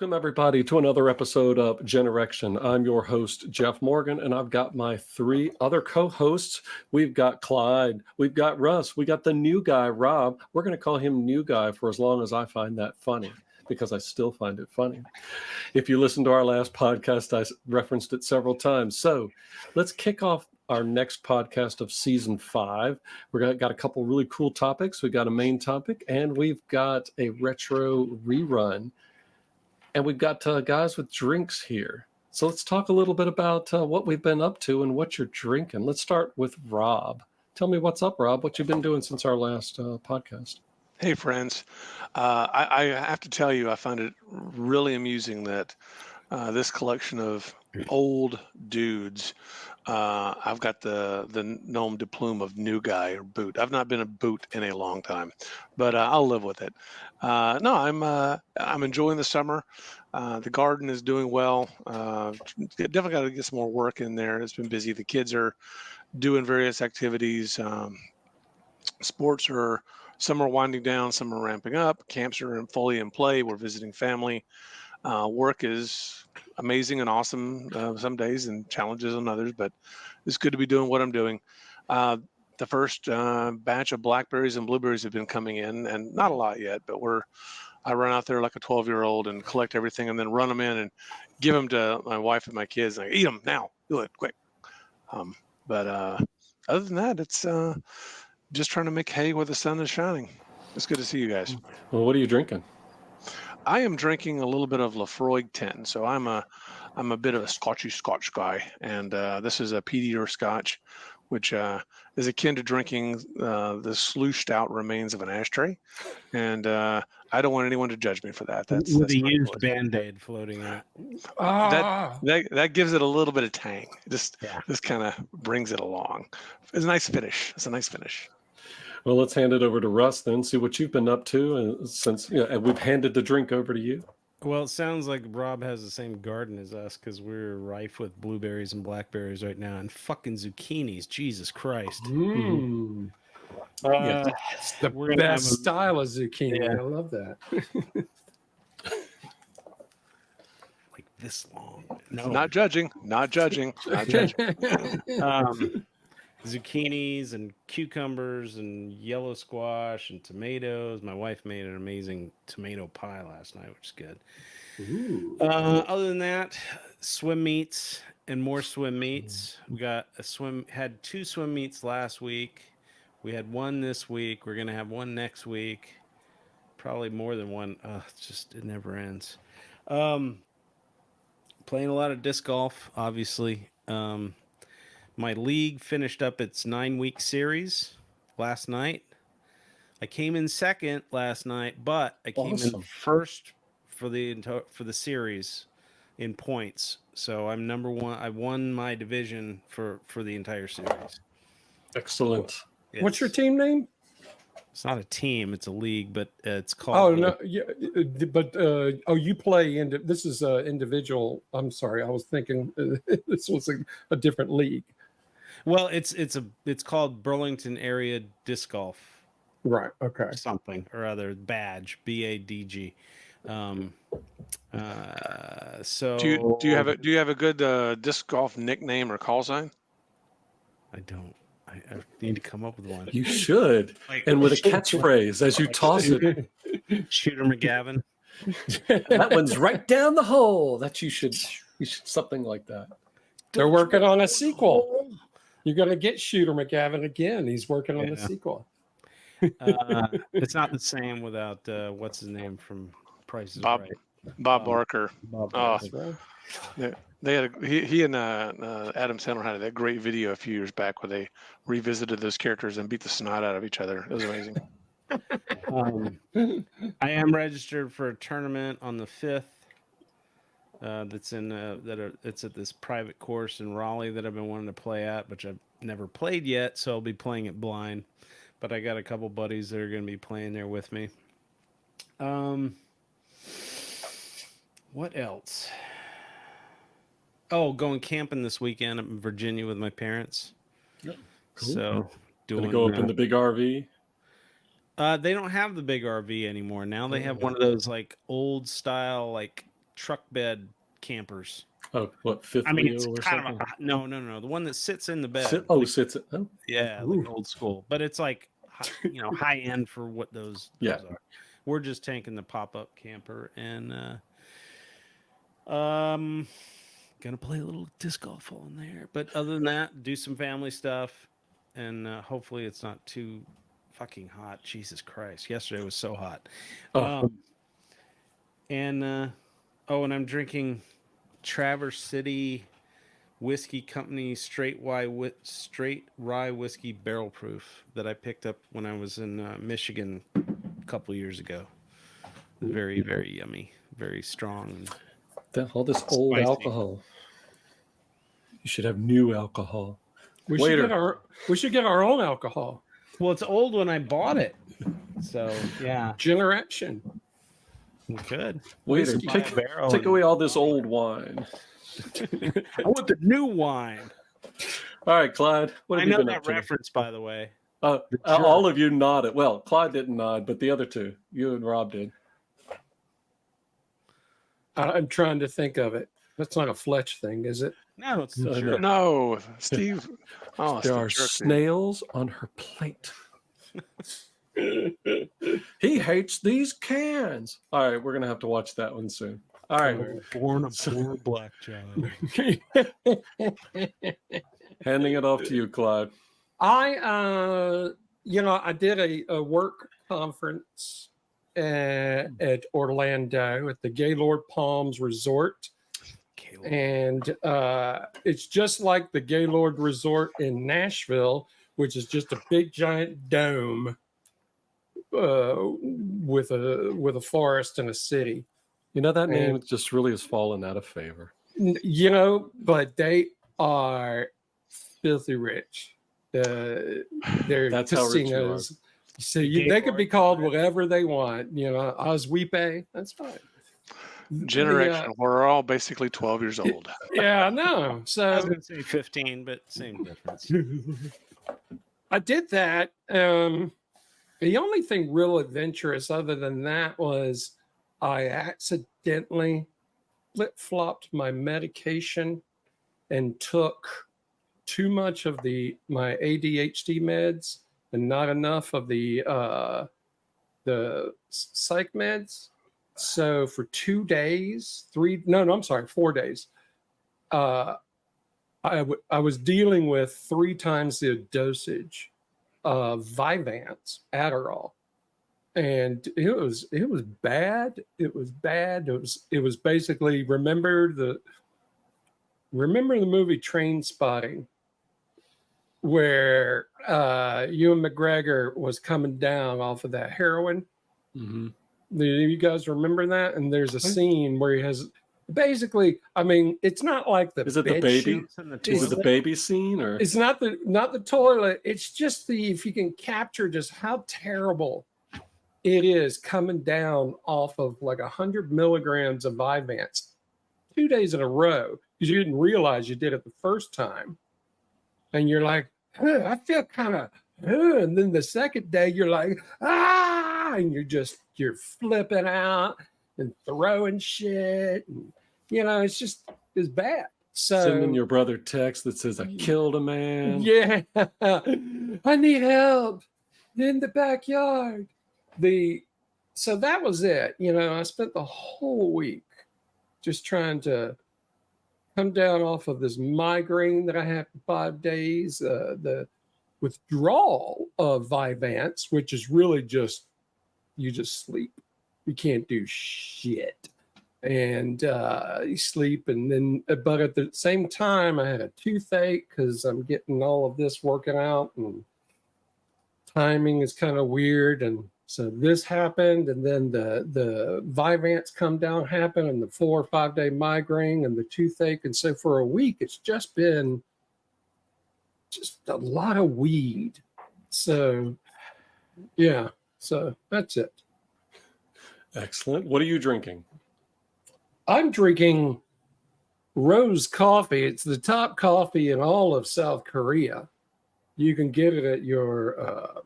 Welcome, everybody, to another episode of GenerXtion. I'm your host, Jeff Morgan, and I've got my three other co-hosts. We've got Clyde, we've got Russ, we got the new guy, Rob. We're going to call him New Guy for as long as I find that funny, because I still find it funny. If you listened to our last podcast, I referenced it several times. So let's kick off our next podcast of season 5. We've got a couple really cool topics. We've got a main topic, and we've got a retro rerun. And we've got guys with drinks here. So let's talk a little bit about what we've been up to and what you're drinking. Let's start with Rob. Tell me what's up, Rob, what you've been doing since our last podcast. Hey, friends. I have to tell you, I find it really amusing that this collection of old dudes, I've got the nom de plume of new guy or boot. I've not been a boot in a long time, but I'll live with it. No, I'm enjoying the summer. The garden is doing well. Definitely got to get some more work in there. It's been busy. The kids are doing various activities. Sports are, some are winding down, some are ramping up. Camps are fully in play. We're visiting family. Work is amazing and awesome some days and challenges on others, but it's good to be doing what I'm doing. The first batch of blackberries and blueberries have been coming in, and not a lot yet, but I run out there like a 12-year-old and collect everything and then run them in and give them to my wife and my kids. And I eat them now. Do it quick. But other than that, it's just trying to make hay where the sun is shining. It's good to see you guys. Well, what are you drinking? I am drinking a little bit of Lafroig 10. So I'm a bit of a Scotch guy, and this is a peat eater Scotch, which is akin to drinking the slooshed out remains of an ashtray. And I don't want anyone to judge me for that. That's with a used Band-Aid floating in it. That gives it a little bit of tang. Just kind of brings it along. It's a nice finish. Well, let's hand it over to Russ then, see what you've been up to since we've handed the drink over to you. Well, it sounds like Rob has the same garden as us because we're rife with blueberries and blackberries right now and fucking zucchinis. Jesus Christ. It's the best style of zucchini. Yeah. I love that. Like this long. No. Not judging. Zucchinis and cucumbers and yellow squash and tomatoes. My wife made an amazing tomato pie last night, which is good. Other than that, swim meets and more swim meets. We had 2 swim meets last week. We had 1 this week. We're gonna have 1 next week. Probably more than 1. It never ends. Playing a lot of disc golf, obviously. My league finished up its 9-week series last night. I came in second last night, but I came in first for the series in points. So I'm number 1. I won my division for the entire series. Excellent. What's your team name? It's not a team; it's a league, but it's called. You play this is individual. I'm sorry, I was thinking this was a different league. Well, it's called Burlington Area Disc Golf. Right. Okay. Something or other badge, BADG. So do you have a good disc golf nickname or call sign? I don't. I need to come up with one. You should, and with a catchphrase as you toss it. Shooter McGavin. That one's right down the hole. That you should something like that. They're working on a sequel. You're going to get Shooter McGavin again. He's working on the sequel. It's not the same without what's his name from Price is Right. Bob Barker. Bob Barker. They had he and Adam Sandler had that great video a few years back where they revisited those characters and beat the snot out of each other. It was amazing. I am registered for a tournament on the 5th. It's at this private course in Raleigh that I've been wanting to play at, which I've never played yet, so I'll be playing it blind. But I got a couple buddies that are going to be playing there with me. What else? Oh, going camping this weekend up in Virginia with my parents. Yep. Cool. So Gonna go up in the big RV. They don't have the big RV anymore. Now they have one of those like old style like truck bed campers. Oh, what, fifth I mean, wheel it's or kind something? of no. The one that sits in the bed. Sits it. Oh, Yeah, like old school, but it's like high end for what those Yeah. are. We're just taking the pop up camper and gonna play a little disc golf on there. But other than that, do some family stuff, and hopefully it's not too fucking hot. Jesus Christ, yesterday was so hot. Oh. And I'm drinking Traverse City Whiskey Company straight rye whiskey barrel proof that I picked up when I was in Michigan a couple years ago. Very, very yummy, very strong. All this old Spicy. alcohol. You should have new alcohol. We Waiter. should get our own alcohol. Well, it's old when I bought it, so yeah, GenerXtion. we could. Waiter, Buy a barrel take and- away all this old wine. I want the new wine. All right, Clyde, what I have you know been that up to? reference, by the way. All of you nodded. Well, Clyde didn't nod, but the other two, you and Rob did. I'm trying to think of it. That's not a Fletch thing, is it? No, it's the No. jerk. No, Steve. Oh, There are Steve Jerk. snails on her plate. He hates these cans. All right, we're gonna have to watch that one soon. All right, Born a poor black child. handing it off to you, Clyde. I did a work conference at Orlando at the Gaylord Palms Resort. And it's just like the Gaylord Resort in Nashville, which is just a big giant dome with a forest and a city. You know, that name And- just really has fallen out of favor. But they are filthy rich. They're That's how rich you are. casinos. So they could be called whatever they want. Osweepe, that's fine. GenerXtion. We're all basically 12 years old. Yeah, I know. I was So going to say 15, but same difference. I did that. The only thing real adventurous other than that was I accidentally flip-flopped my medication and took too much of my ADHD meds and not enough of the psych meds. So for 4 days, I was dealing with 3 times the dosage of Vyvanse Adderall, and it was bad. It was bad. It was basically remember the movie Train Spotting, where Ewan McGregor was coming down off of that heroin. Mm-hmm. Do you guys remember that? And there's a scene where he has basically, I mean, it's not like the Is it the bed baby? sheet. Is it the baby scene or? It's not the toilet. It's just if you can capture just how terrible it is coming down off of like 100 milligrams of Vyvanse 2 days in a row because you didn't realize you did it the first time, and you're like, I feel kind of, and then the second day you're like, and you're flipping out and throwing shit, and it's bad. So Sending your brother text that says, I killed a man. yeah, I need help in the backyard. So that was it. I spent the whole week just trying to come down off of this migraine that I had for 5 days. The withdrawal of Vyvanse, which is really just you just sleep. You can't do shit. And you sleep, and then, but at the same time, I had a toothache because I'm getting all of this working out, and timing is kind of weird. And so this happened, and then the Vyvanse come down happened, and the 4 or 5 day migraine and the toothache. And so for a week, it's just been just a lot of weed. So yeah, so that's it. Excellent. What are you drinking? I'm drinking Rose coffee. It's the top coffee in all of South Korea. You can get it at your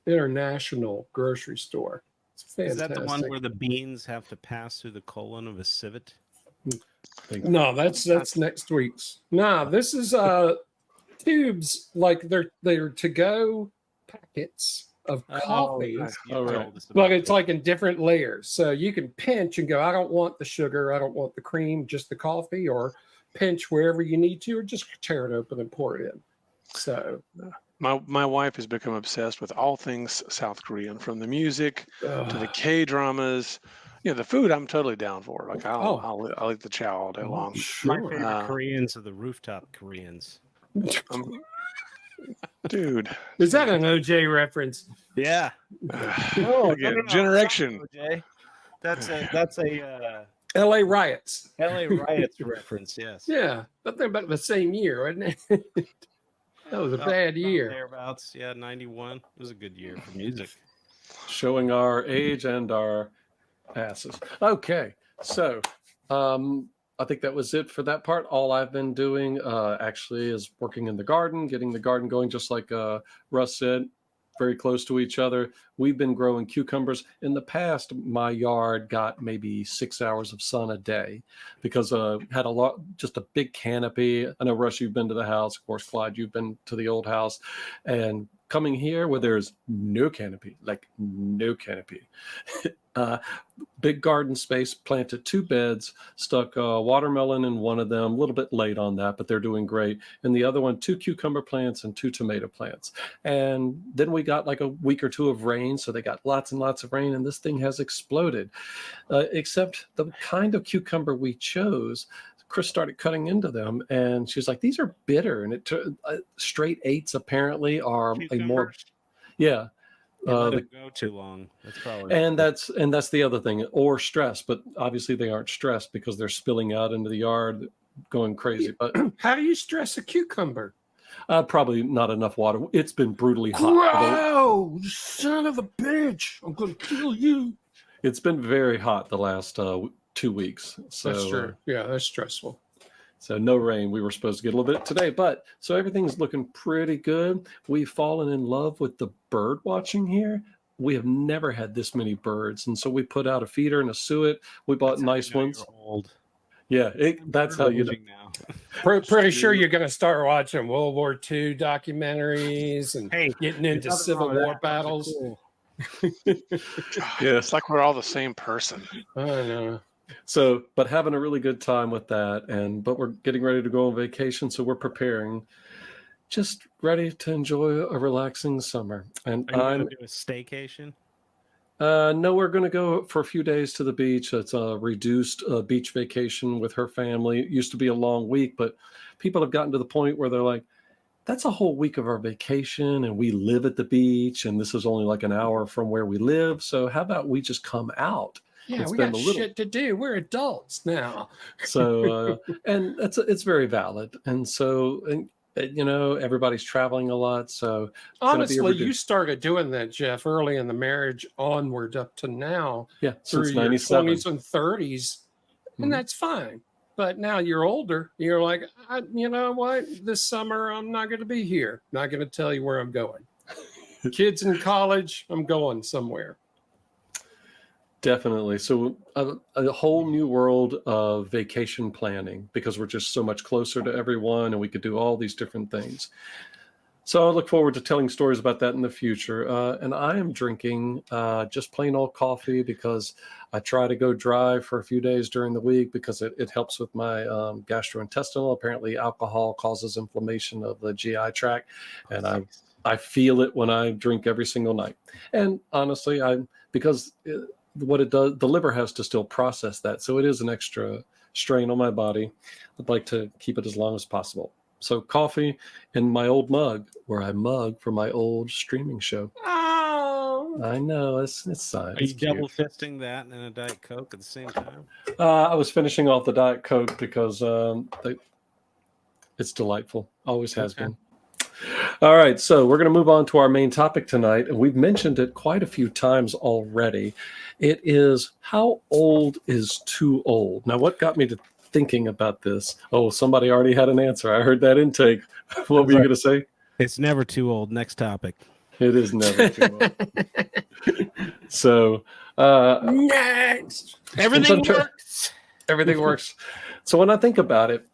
international grocery store. It's fantastic. Is that the one where the beans have to pass through the colon of a civet? No, that's next week's. No, this is tubes, like they're to go packets of coffee. nice. You right. told us But about it's that. like in different layers. So you can pinch and go, I don't want the sugar, I don't want the cream, just the coffee, or pinch wherever you need to, or just tear it open and pour it in. So My wife has become obsessed with all things South Korean, from the music to the K-dramas. The food I'm totally down for. Like I'll eat the chow all day long. My sure. favorite Koreans are the rooftop Koreans. Dude. Is that an OJ reference? Yeah. Again, GenerXtion. OJ. That's a LA riots. LA riots reference. Yes. Yeah, but they're about the same year, wasn't it? That was a bad year. Thereabouts. Yeah, 91. It was a good year for music. Showing our age and our asses. Okay, so I think that was it for that part. All I've been doing actually is working in the garden, getting the garden going, just like Russ said, very close to each other. We've been growing cucumbers. In the past, my yard got maybe 6 hours of sun a day because had just a big canopy. I know, Russ, you've been to the house. Of course, Clyde, you've been to the old house. And coming here where there's no canopy, big garden space, planted 2 beds, stuck a watermelon in one of them, a little bit late on that, but they're doing great. And the other one, 2 cucumber plants and 2 tomato plants. And then we got like a week or 2 of rain, so they got lots and lots of rain, and this thing has exploded. Except the kind of cucumber we chose, Chris started cutting into them, and she's like, "These are bitter." And straight 8s apparently are a more, yeah. Let it go too long. That's probably And that's the other thing, or stress. But obviously they aren't stressed because they're spilling out into the yard, going crazy. But How do you stress a cucumber? probably not enough water. It's been brutally hot. Wow, you son of a bitch! I'm gonna kill you. It's been very hot the last 2 weeks. So That's true. Yeah, that's stressful. So no rain. We were supposed to get a little bit today, but so everything's looking pretty good. We've fallen in love with the bird watching here. We have never had this many birds, and so we put out a feeder and a suet. We bought nice ones. You're old. Yeah, that's how you know. Now. Pretty sure you're going to start watching World War II documentaries and getting into nothing Civil wrong with War that. battles. Cool. Yeah, it's like we're all the same person. I know. So, but having a really good time with that, but we're getting ready to go on vacation, so we're preparing, just ready to enjoy a relaxing summer. And Are you going to do a staycation? No, we're going to go for a few days to the beach. It's a reduced beach vacation with her family. It used to be a long week, but people have gotten to the point where they're like, that's a whole week of our vacation, and we live at the beach, and this is only like an hour from where we live. So how about we just come out? Yeah, we got shit to do. We're adults now. So, and it's very valid. And so, everybody's traveling a lot. So honestly, you started doing that, Jeff, early in the marriage onward up to now. Yeah, through since your 97. 20s and 30s. And that's fine. But now you're older. You're like, you know what? This summer, I'm not going to be here. Not going to tell you where I'm going. Kids in college, I'm going somewhere. Definitely. So a whole new world of vacation planning, because we're just so much closer to everyone and we could do all these different things. So I look forward to telling stories about that in the future. And I am drinking just plain old coffee because I try to go dry for a few days during the week because it helps with my gastrointestinal. Apparently alcohol causes inflammation of the GI tract. And I feel it when I drink every single night. And honestly, what it does, the liver has to still process that. So it is an extra strain on my body. I'd like to keep it as long as possible. So coffee in my old mug, where I mug for my old streaming show. Oh, I know, it's Are you double fisting that and a Diet Coke at the same time? I was finishing off the Diet Coke because it's delightful. Always has been. All right, so we're going to move on to our main topic tonight, and we've mentioned it quite a few times already. It is, how old is too old? Now, what got me to thinking about this? Oh, somebody already had an answer. I heard that intake. What were you going to say? It's never too old. Next topic. It is never too old. So, next. Everything works. Everything works. So when I think about it,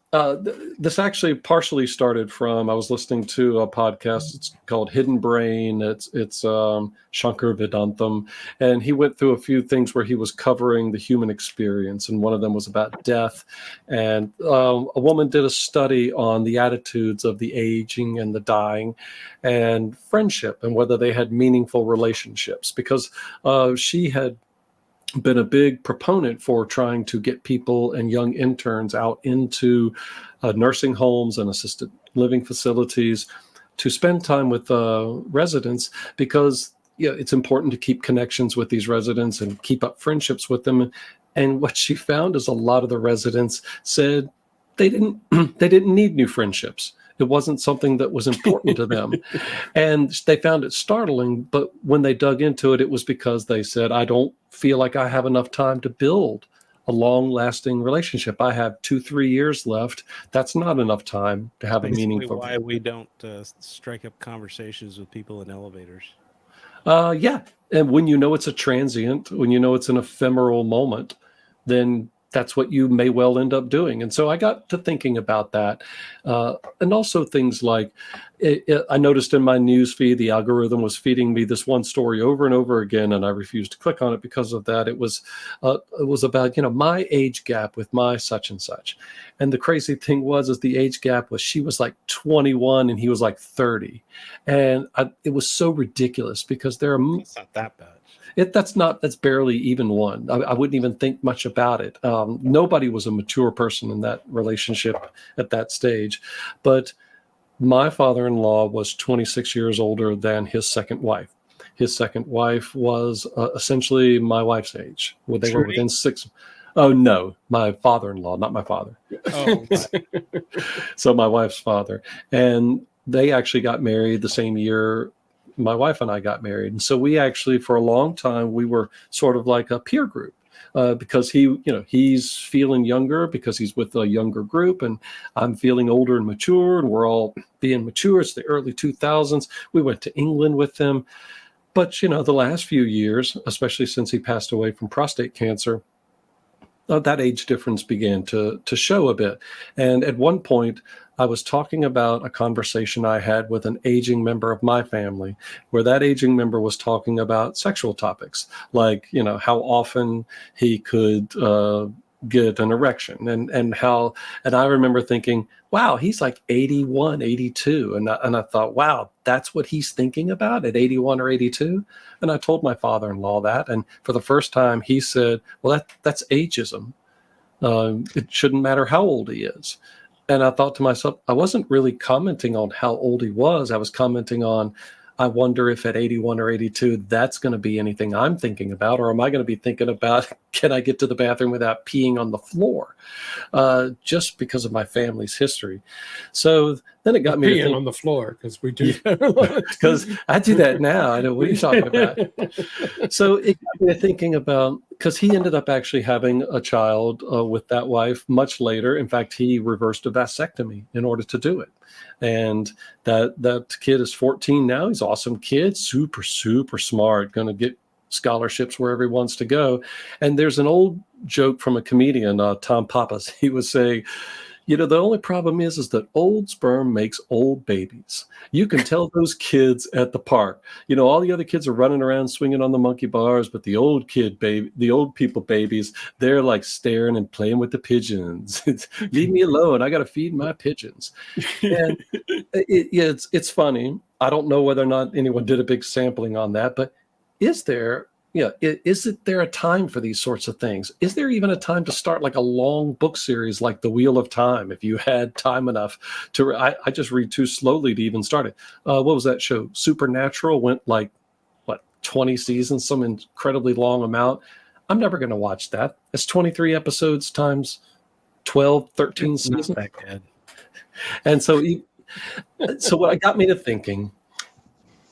this actually partially started from, I was listening to a podcast. It's called Hidden Brain. It's Shankar Vedantam, and he went through a few things where he was covering the human experience, and one of them was about death. And a woman did a study on the attitudes of the aging and the dying, and friendship, and whether they had meaningful relationships, because she had been a big proponent for trying to get people and young interns out into nursing homes and assisted living facilities to spend time with residents, because it's important to keep connections with these residents and keep up friendships with them. And what she found is a lot of the residents said they didn't need new friendships. It wasn't something that was important to them. And they found it startling. But when they dug into it, it was because they said, I don't feel like I have enough time to build a long-lasting relationship. I have 2-3 years left. That's not enough time to have Basically a meaningful. Why we don't strike up conversations with people in elevators. Yeah. And when you know it's a transient, when you know it's an ephemeral moment, then that's what you may well end up doing. And so I got to thinking about that. And also things like, I noticed in my news feed, the algorithm was feeding me this one story over and over again, and I refused to click on it because of that. It was about, my age gap with my such and such. And the crazy thing is the age gap was, she was like 21 and he was like 30. And it was so ridiculous because It's not that bad. That's barely even one. I wouldn't even think much about it. Nobody was a mature person in that relationship at that stage. But my father-in-law was 26 years older than his second wife. His second wife was essentially my wife's age. They were within 6. Oh, no, my father-in-law, not my father. Oh, So my wife's father. And they actually got married the same year my wife and I got married. And so we actually, for a long time, we were sort of like a peer group, because he's feeling younger because he's with a younger group, and I'm feeling older and mature, and we're all being mature. It's the early 2000s. We went to England with him. But, the last few years, especially since he passed away from prostate cancer, that age difference began to show a bit. And at one point, I was talking about a conversation I had with an aging member of my family, where that aging member was talking about sexual topics, like, how often he could get an erection, and I remember thinking, wow, he's like 81, 82. And I thought, wow, that's what he's thinking about at 81 or 82. And I told my father-in-law that. And for the first time, he said, well, that's ageism. It shouldn't matter how old he is. And I thought to myself, I wasn't really commenting on how old he was. I was commenting on, I wonder if at 81 or 82, that's going to be anything I'm thinking about, or am I going to be thinking about, can I get to the bathroom without peeing on the floor? Just because of my family's history. So then it got me peeing on the floor, because we do. Because I do that now. I know what you're talking about. So it got me thinking about, because he ended up actually having a child with that wife much later. In fact, he reversed a vasectomy in order to do it. And that kid is 14 now. He's an awesome kid, super, super smart, going to get scholarships wherever he wants to go. And there's an old joke from a comedian, Tom Pappas. He was saying, the only problem is that old sperm makes old babies. You can tell those kids at the park. All the other kids are running around swinging on the monkey bars, but the old people babies, they're like staring and playing with the pigeons. Leave me alone. I got to feed my pigeons. And it's funny. I don't know whether or not anyone did a big sampling on that, but is there a time for these sorts of things? Is there even a time to start like a long book series like The Wheel of Time, if you had time enough to? I just read too slowly to even start it. What was that show? Supernatural went like, 20 seasons, some incredibly long amount. I'm never going to watch that. It's 23 episodes times 12, 13 seasons. Not that good. And so what got me to thinking,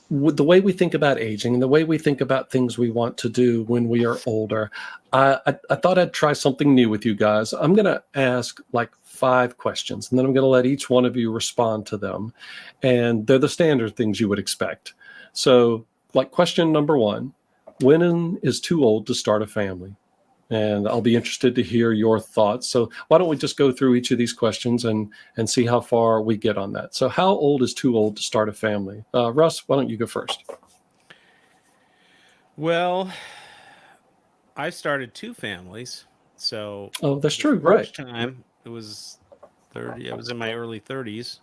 with the way we think about aging and the way we think about things we want to do when we are older, I thought I'd try something new with you guys. I'm going to ask like 5 questions, and then I'm going to let each one of you respond to them. And they're the standard things you would expect. So like question number 1, when is too old to start a family? and I'll be interested to hear your thoughts. So why don't we just go through each of these questions and see how far we get on that. So how old is too old to start a family? Russ, why don't you go first? Well, I started 2 families. So that's true, first right? time it was 30. I was in my early 30s.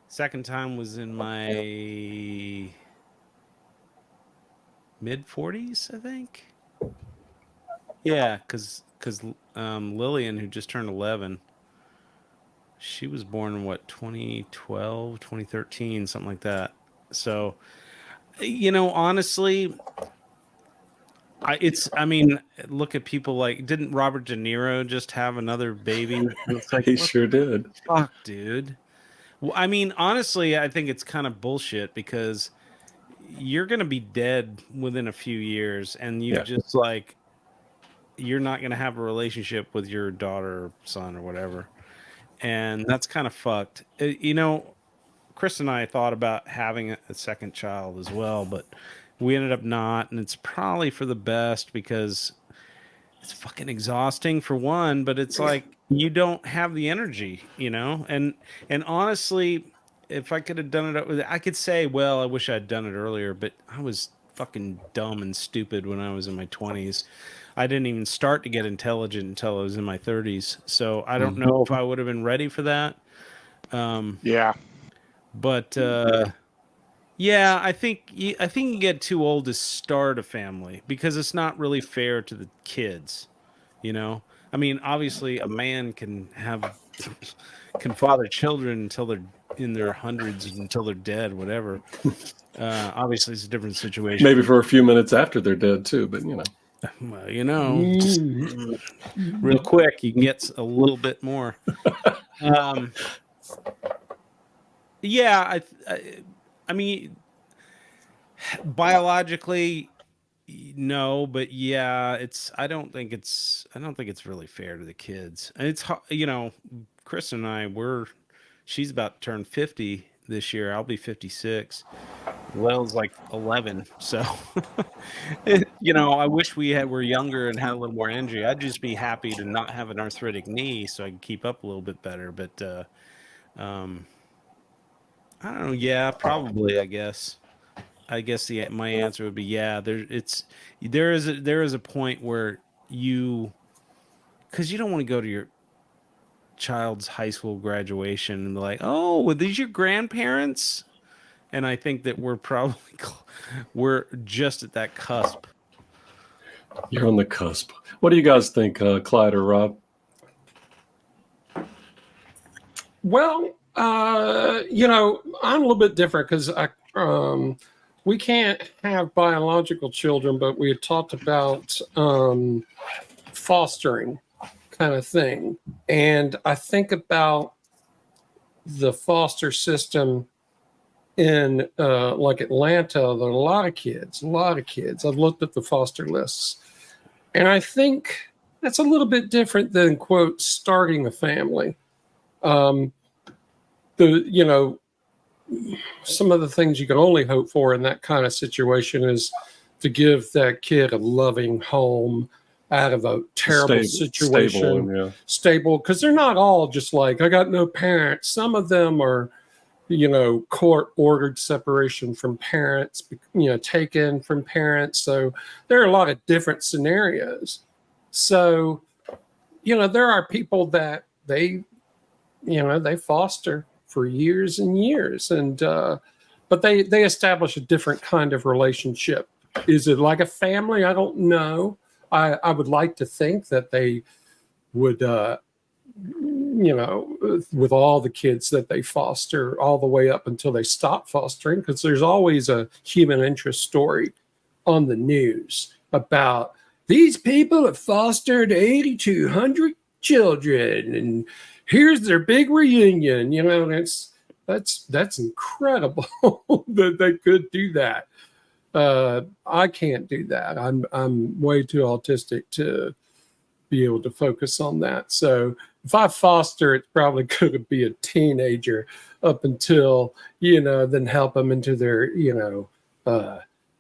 Second time was in my mid 40s, I think. Yeah, because Lillian, who just turned 11, she was born in 2012, 2013, something like that. So, honestly, I mean, look at people like, didn't Robert De Niro just have another baby? And it's like, He what sure did. the fuck, dude. Well, I mean, honestly, I think it's kind of bullshit because you're going to be dead within a few years, and you just like, you're not going to have a relationship with your daughter or son or whatever. And that's kind of fucked. Chris and I thought about having a second child as well, but we ended up not. And it's probably for the best because it's fucking exhausting for one, but it's like you don't have the energy, And honestly, if I could have done it, I could say, well, I wish I'd done it earlier, but I was fucking dumb and stupid when I was in my 20s. I didn't even start to get intelligent until I was in my 30s. So I don't know if I would have been ready for that. Yeah. But yeah, I think you get too old to start a family because it's not really fair to the kids. I mean, obviously, a man can father children until they're in their hundreds, until they're dead, whatever. Obviously, it's a different situation. Maybe for a few minutes after they're dead too, but Well, just real quick, you can get a little bit more. Yeah, I mean, biologically, no, but yeah, I don't think it's really fair to the kids. And it's, Chris and I she's about to turn 50 this year. I'll be 56. Lel's like 11. So, I wish were younger and had a little more energy. I'd just be happy to not have an arthritic knee so I can keep up a little bit better. But, I don't know. Yeah, probably, I guess my answer would be yeah. There is a point where because you don't want to go to your child's high school graduation and be like, oh, were these your grandparents? And I think that we're just at that cusp. You're on the cusp. What do you guys think, Clyde or Rob? Well, I'm a little bit different because we can't have biological children, but we had talked about fostering kind of thing. And I think about the foster system in like Atlanta. There are a lot of kids. I've looked at the foster lists. And I think that's a little bit different than, quote, starting a family. Some of the things you can only hope for in that kind of situation is to give that kid a loving home out of a terrible situation. Stable, because they're not all just like, I got no parents. Some of them are, court-ordered separation from parents, taken from parents. So there are a lot of different scenarios. So, there are people that they foster for years and years, and but they establish a different kind of relationship. Is it like a family? I don't know. I would like to think that they would, with all the kids that they foster all the way up until they stop fostering, because there's always a human interest story on the news about these people have fostered 8,200 children, and here's their big reunion. That's incredible that they could do that. I can't do that. I'm way too autistic to be able to focus on that. So if I foster, it's probably going to be a teenager up until, then help them into their,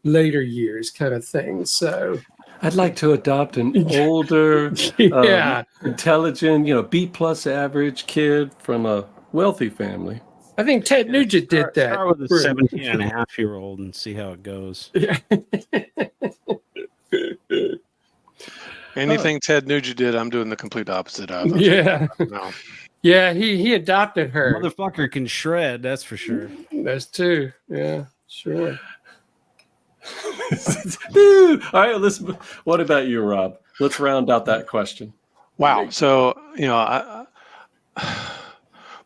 later years kind of thing. So I'd like to adopt an older, Yeah. intelligent, B plus average kid from a wealthy family. I think Ted Nugent did that. Start with a 17-and-a-half-year-old and see how it goes. Yeah. Anything Ted Nugent did, I'm doing the complete opposite of. Yeah. No. Yeah, he adopted her. Motherfucker can shred, that's for sure. That's two. Yeah, sure. All right, what about you, Rob? Let's round out that question. Wow. So,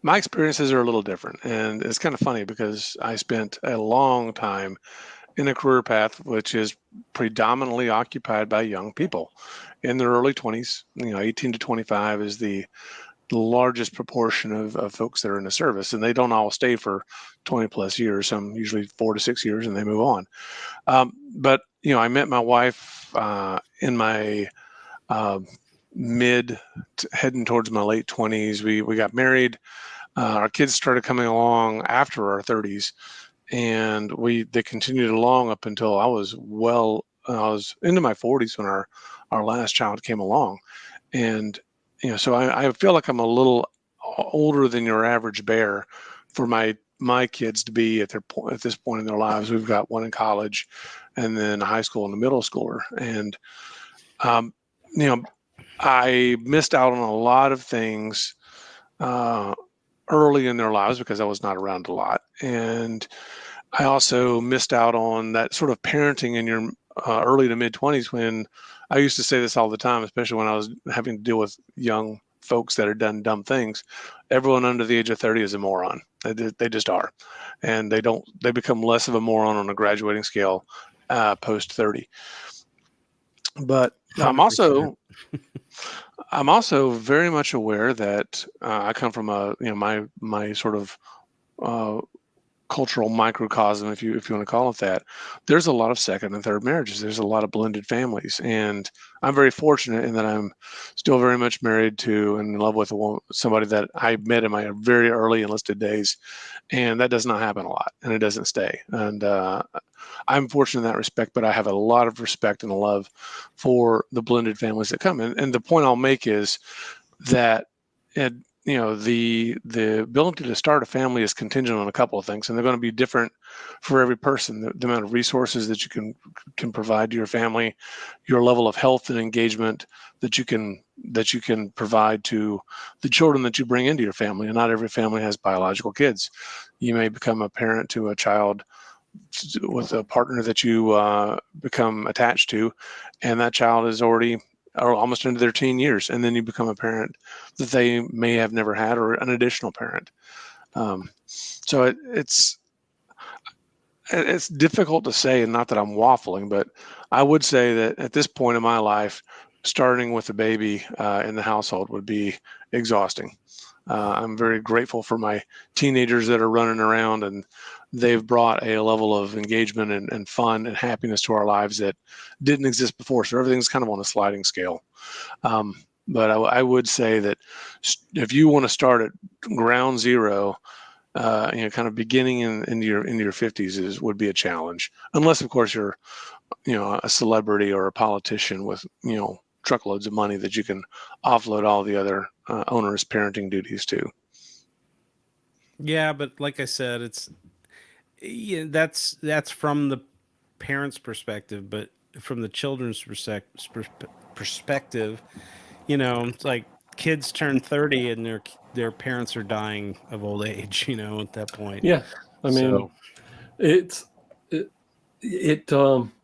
my experiences are a little different. And it's kind of funny because I spent a long time in a career path which is predominantly occupied by young people in their early 20s. 18 to 25 is the largest proportion of folks that are in the service, and they don't all stay for 20 plus years. Some usually 4 to 6 years, and they move on. But I met my wife in my heading towards my late 20s. We got married. Our kids started coming along after our 30s, and they continued along up until I was into my 40s when our last child came along. And so I feel like I'm a little older than your average bear for my kids to be at this point in their lives. We've got one in college, and then a high school and a middle schooler. And I missed out on a lot of things early in their lives because I was not around a lot, and I also missed out on that sort of parenting in your early to mid 20s, when I used to say this all the time, especially when I was having to deal with young folks that had done dumb things. Everyone under the age of 30 is a moron. They just are. And they become less of a moron on a graduating scale post 30. But I'm 100%. also very much aware that I come from my sort of cultural microcosm, if you want to call it that. There's a lot of second and third marriages. There's a lot of blended families, and I'm very fortunate in that I'm still very much married to and in love with somebody that I met in my very early enlisted days, and that does not happen a lot, and it doesn't stay. And I'm fortunate in that respect, but I have a lot of respect and love for the blended families that come. And the point I'll make is that the ability to start a family is contingent on a couple of things, and they're going to be different for every person. The amount of resources that you can provide to your family, your level of health and engagement that you can provide to the children that you bring into your family. And not every family has biological kids. You may become a parent to a child with a partner that you become attached to, and that child is already almost into their teen years, and then you become a parent that they may have never had, or an additional parent. So it's difficult to say, and not that I'm waffling, but I would say that at this point in my life, starting with a baby in the household would be exhausting. I'm very grateful for my teenagers that are running around, and they've brought a level of engagement and fun and happiness to our lives that didn't exist before. So everything's kind of on a sliding scale. But I would say that if you want to start at ground zero, kind of beginning into your 50s would be a challenge, unless of course you're, a celebrity or a politician with, truckloads of money that you can offload all the other onerous parenting duties to. Yeah, but like I said, that's from the parents' perspective, but from the children's perspective, it's like kids turn 30 and their parents are dying of old age, at that point. Yeah, I mean,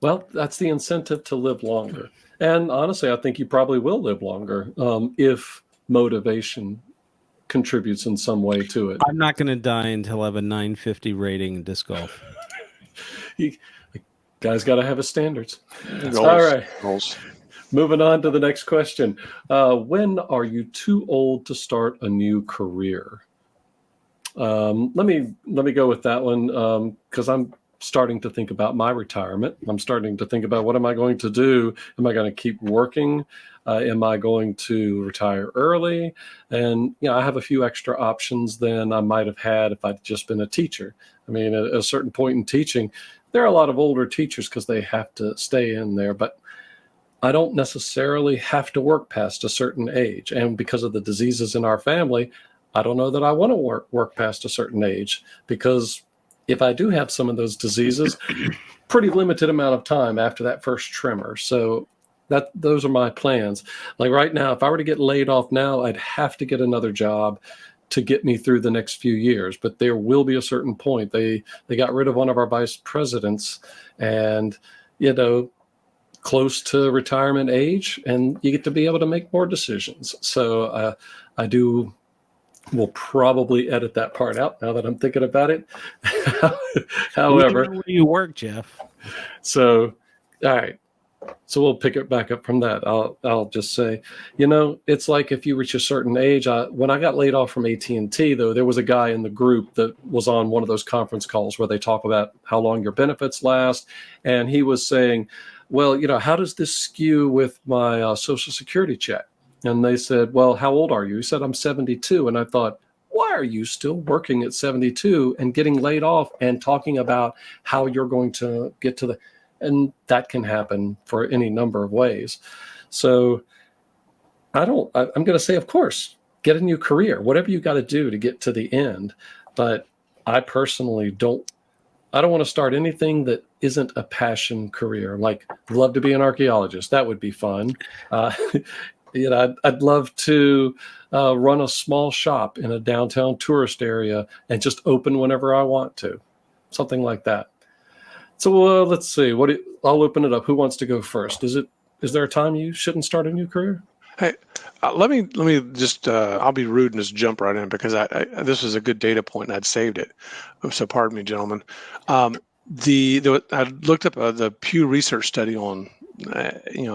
well, that's the incentive to live longer. And honestly, I think you probably will live longer if motivation contributes in some way to it. I'm not going to die until I have a 950 rating in disc golf. Guy's got to have his standards. Goals. All right. Goals. Moving on to the next question. When are you too old to start a new career? Let me go with that one because I'm starting to think about my retirement. I'm starting to think about what am I going to do? Am I going to keep working? Am I going to retire early? And I have a few extra options than I might have had if I'd just been a teacher. I mean, at a certain point in teaching, there are a lot of older teachers because they have to stay in there. But I don't necessarily have to work past a certain age. And because of the diseases in our family, I don't know that I want to work past a certain age, because if I do have some of those diseases, pretty limited amount of time after that first tremor. So those are my plans. Like right now, if I were to get laid off now, I'd have to get another job to get me through the next few years. But there will be a certain point. They got rid of one of our vice presidents, and close to retirement age, and you get to be able to make more decisions. So we'll probably edit that part out now that I'm thinking about it. However, where you work, Jeff. So, all right. So we'll pick it back up from that. I'll just say, it's like if you reach a certain age. When I got laid off from AT&T, though, there was a guy in the group that was on one of those conference calls where they talk about how long your benefits last, and he was saying, well, how does this skew with my Social Security check? And they said, well, how old are you? He said, I'm 72. And I thought, why are you still working at 72 and getting laid off and talking about how you're going to get to and that can happen for any number of ways. So I'm going to say, of course, get a new career, whatever you got to do to get to the end. But I personally don't want to start anything that isn't a passion career. Like, I'd love to be an archaeologist. That would be fun. I'd love to run a small shop in a downtown tourist area and just open whenever I want to, something like that. So let's see. I'll open it up. Who wants to go first? Is there a time you shouldn't start a new career? Hey, let me just. I'll be rude and just jump right in, because this was a good data point and I'd saved it. So pardon me, gentlemen. I looked up the Pew Research study on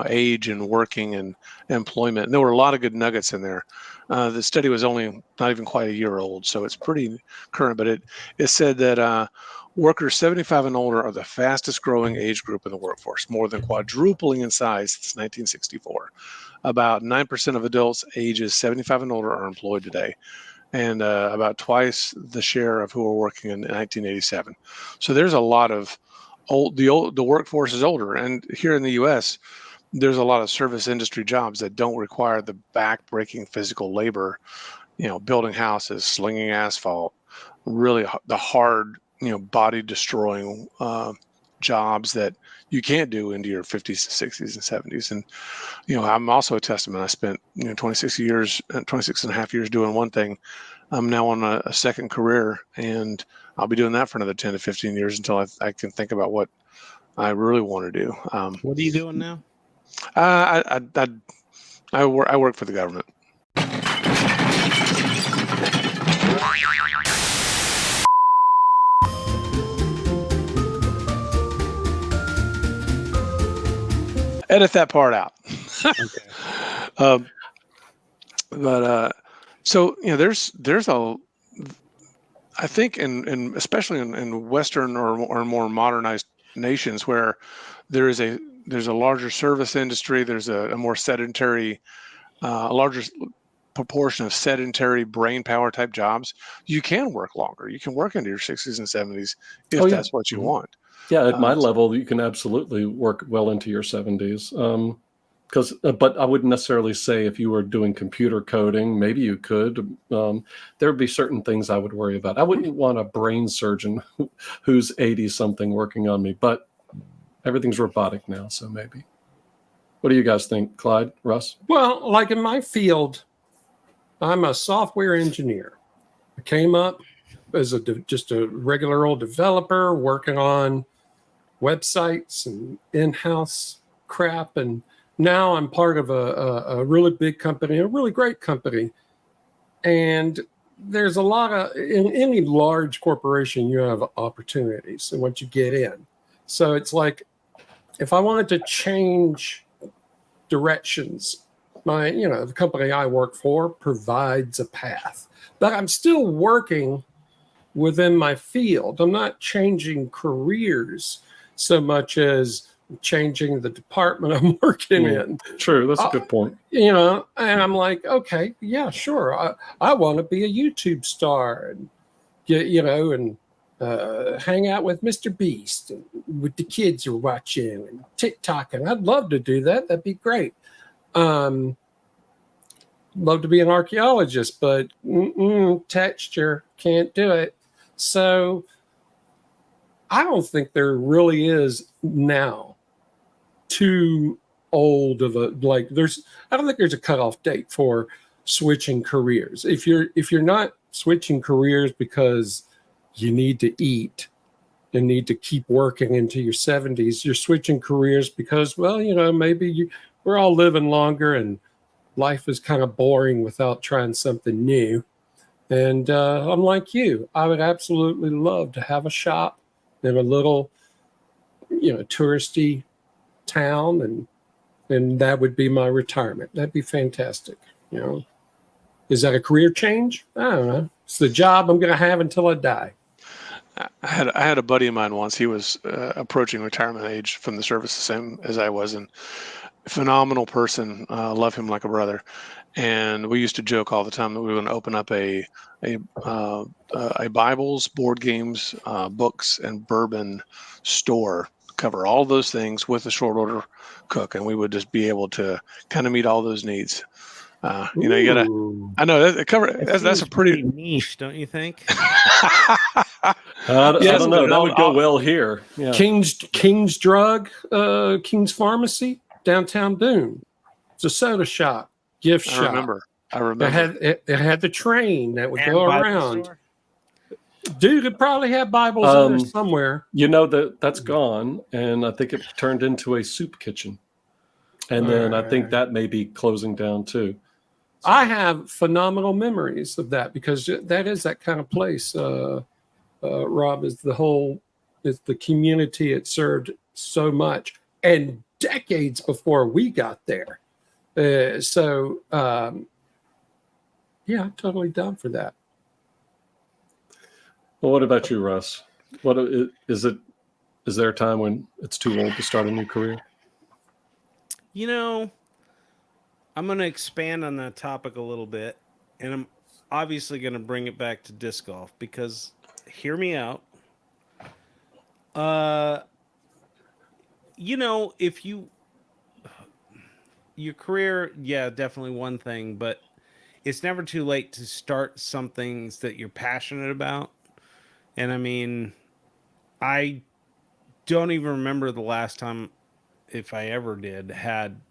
age and working and employment, and there were a lot of good nuggets in there. The study was only not even quite a year old, so it's pretty current. But it said that workers 75 and older are the fastest growing age group in the workforce, more than quadrupling in size since 1964. About 9% of adults ages 75 and older are employed today, and about twice the share of who are working in 1987. So there's a lot of the workforce is older, and here in the U.S., there's a lot of service industry jobs that don't require the back-breaking physical labor, building houses, slinging asphalt, really the hard, body-destroying jobs that you can't do into your 50s, 60s, and 70s. And, I'm also a testament. I spent, 26 and a half years doing one thing. I'm now on a second career, and I'll be doing that for another 10 to 15 years until I can think about what I really want to do. What are you doing now? I work for the government. Edit that part out. Okay. So there's I think in especially in Western or more modernized nations where there's a larger service industry, there's a more sedentary, a larger proportion of sedentary brain power type jobs, you can work longer. You can work into your 60s and 70s if that's what you want. Yeah, at my level, you can absolutely work well into your 70s. But I wouldn't necessarily say if you were doing computer coding, maybe you could. There would be certain things I would worry about. I wouldn't want a brain surgeon who's 80-something working on me, but everything's robotic now, so maybe. What do you guys think, Clyde, Russ? Well, like in my field, I'm a software engineer. I came up as just a regular old developer working on websites and in-house crap, and now I'm part of a really big company, a really great company. And there's a lot of, in any large corporation, you have opportunities and once you get in. So it's like, if I wanted to change directions, the company I work for provides a path, but I'm still working within my field. I'm not changing careers so much as changing the department I'm working in. True, that's a good point. And I'm like, okay, yeah, sure. I want to be a YouTube star and and hang out with Mr. Beast with the kids are watching and TikToking. I'd love to do that. That'd be great. Love to be an archaeologist, but texture, can't do it. So I don't think there really is now too old of a I don't think there's a cutoff date for switching careers. If you're not switching careers because you need to eat and need to keep working into your 70s, you're switching careers because, well, maybe we're all living longer and life is kind of boring without trying something new. And unlike you, I would absolutely love to have a shop in a little, touristy town, and that would be my retirement. That'd be fantastic. Is that a career change? I don't know. It's the job I'm going to have until I die. I had a buddy of mine once. He was approaching retirement age from the service, the same as I was, and phenomenal person. Love him like a brother. And we used to joke all the time that we were going to open up a Bibles, board games, books, and bourbon store, cover all those things with a short order cook, and we would just be able to kind of meet all those needs. You gotta. I know that's a pretty niche, don't you think? I don't know. That would go well here. Yeah. King's Drug, King's Pharmacy, downtown Boone. It's a soda shop, gift shop. I remember. It had the train that would go around. Dude, it probably had Bibles in there somewhere. That's gone, and I think it turned into a soup kitchen. And then I think that may be closing down too. I have phenomenal memories of that because that is that kind of place. Rob, is the community it served so much, and decades before we got there. I'm totally down for that. Well, what about you, Russ? What is it? Is there a time when it's too old to start a new career? I'm going to expand on that topic a little bit, and I'm obviously going to bring it back to disc golf because, hear me out. If your career, definitely one thing, but it's never too late to start some things that you're passionate about. And I mean, I don't even remember the last time, if I ever did, had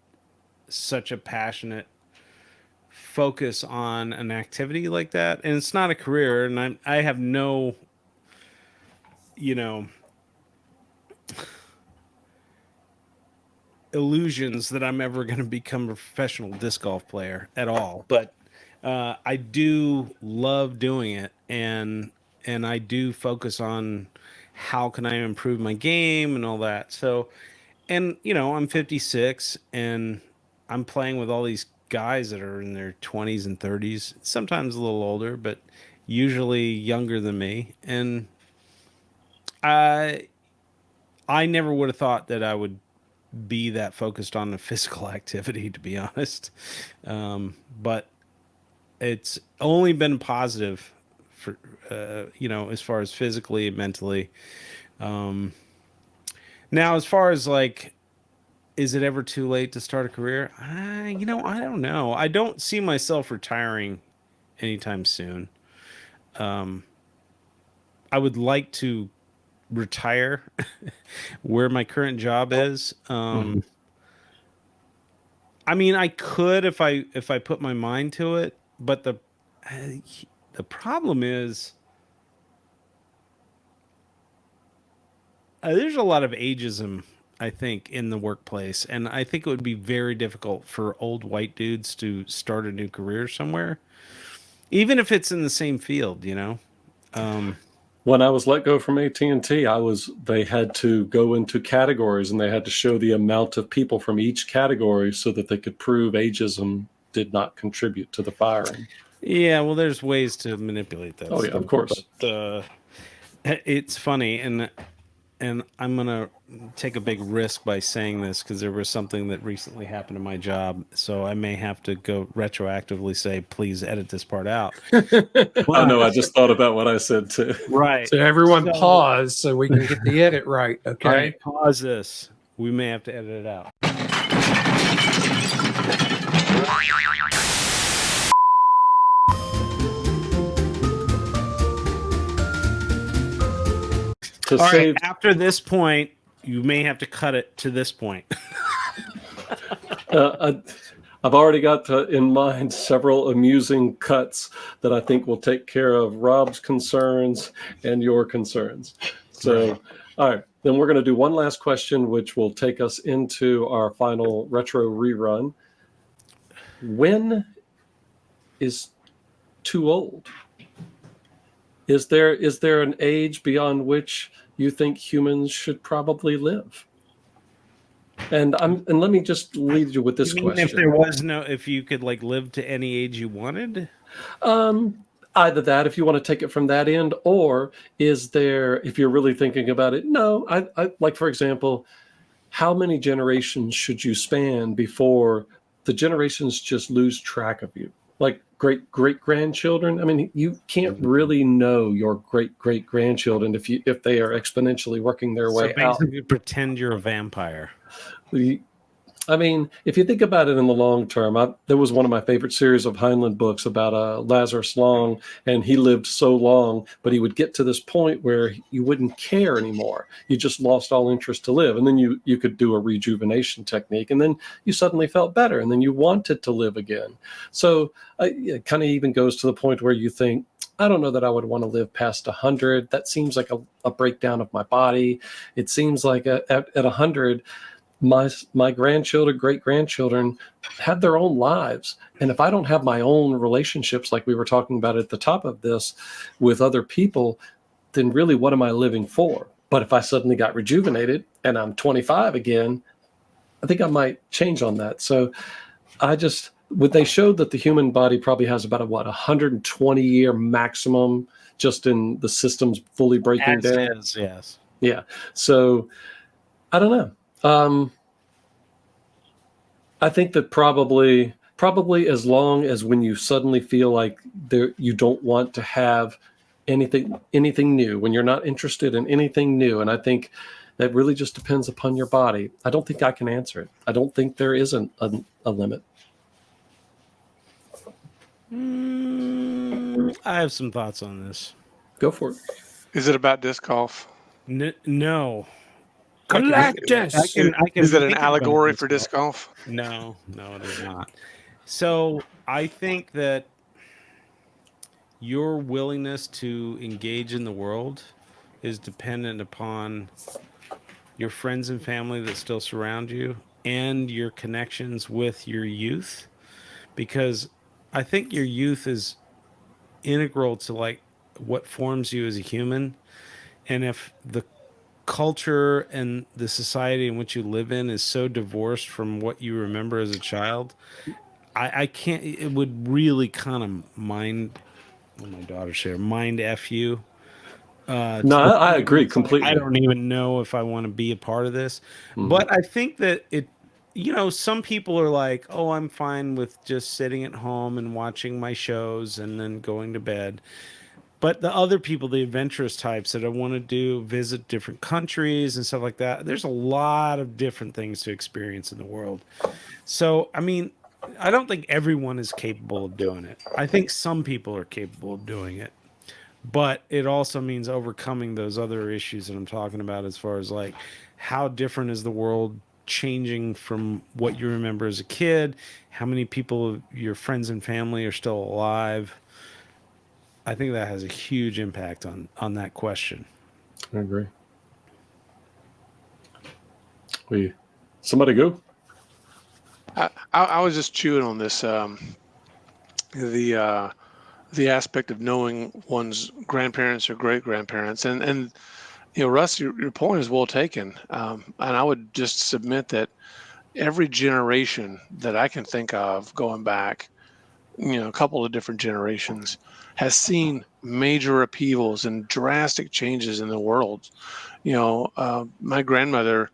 such a passionate focus on an activity like that. And it's not a career, and I have no illusions that I'm ever going to become a professional disc golf player at all, but I do love doing it, and I do focus on how can I improve my game and all that. So, and I'm 56 and I'm playing with all these guys that are in their 20s and 30s, sometimes a little older, but usually younger than me. And I never would have thought that I would be that focused on a physical activity, to be honest. But it's only been positive for, as far as physically and mentally. Now, as far as is it ever too late to start a career? I don't know. I don't see myself retiring anytime soon. I would like to retire where my current job is. I mean, I could if I put my mind to it, but the problem is there's a lot of ageism, I think, in the workplace, and I think it would be very difficult for old white dudes to start a new career somewhere, even if it's in the same field, When I was let go from AT&T, they had to go into categories, and they had to show the amount of people from each category so that they could prove ageism did not contribute to the firing. Yeah, well, there's ways to manipulate that. Oh, yeah, of course. But, it's funny, and and I'm going to take a big risk by saying this because there was something that recently happened to my job. So I may have to go retroactively say, please edit this part out. I know. I just thought about what I said too. Right. So everyone So- pause so we can get the edit right. All Okay. right, pause this. We may have to edit it out. To All right, save, after this point, you may have to cut it to this point. I've already got in mind several amusing cuts that I think will take care of Rob's concerns and your concerns. So, Right. all right, then we're going to do one last question, which will take us into our final retro rerun. When is too old? Is there an age beyond which you think humans should probably live? And let me just lead you with this You mean question. if you could like live to any age you wanted? Either that, if you want to take it from that end, or is there, if you're really thinking about it, no, I like, for example, how many generations should you span before the generations just lose track of you? Like great grandchildren. I mean, you can't really know your great grandchildren if they are exponentially working their way out. Basically, pretend you're a vampire. I mean, if you think about it in the long term, there was one of my favorite series of Heinlein books about Lazarus Long, and he lived so long, but he would get to this point where you wouldn't care anymore. You just lost all interest to live. And then you could do a rejuvenation technique, and then you suddenly felt better, and then you wanted to live again. So it kind of even goes to the point where you think, I don't know that I would want to live past 100. That seems like a breakdown of my body. It seems like at 100, my grandchildren, great grandchildren had their own lives. And if I don't have my own relationships, like we were talking about at the top of this, with other people, then really what am I living for? But if I suddenly got rejuvenated and I'm 25 again, I think I might change on that. So they showed that the human body probably has about a 120-year maximum just in the systems fully breaking down. Yes. Yeah. So I don't know. I think that probably as long as when you suddenly feel like you don't want to have anything new, when you're not interested in anything new, and I think that really just depends upon your body. I don't think I can answer it. I don't think there is a limit. I have some thoughts on this. Go for it. Is it about disc golf? No. Galactus. Is it an think about allegory disc for disc golf? No, it is not. So I think that your willingness to engage in the world is dependent upon your friends and family that still surround you and your connections with your youth, because I think your youth is integral to like what forms you as a human. And if the culture and the society in which you live in is so divorced from what you remember as a child, I can't, it would really kind of mind F you. No, I agree completely. I don't even know if I want to be a part of this. But I think that some people are like, oh, I'm fine with just sitting at home and watching my shows and then going to bed. But the other people, the adventurous types that I want to visit different countries and stuff like that, there's a lot of different things to experience in the world. So, I mean, I don't think everyone is capable of doing it. I think some people are capable of doing it. But it also means overcoming those other issues that I'm talking about, as far as like how different is the world changing from what you remember as a kid, how many people, your friends and family, are still alive. I think that has a huge impact on that question. I agree. Somebody go. I was just chewing on this. The aspect of knowing one's grandparents or great grandparents, and Russ, your point is well taken. And I would just submit that every generation that I can think of going back, a couple of different generations, has seen major upheavals and drastic changes in the world. My grandmother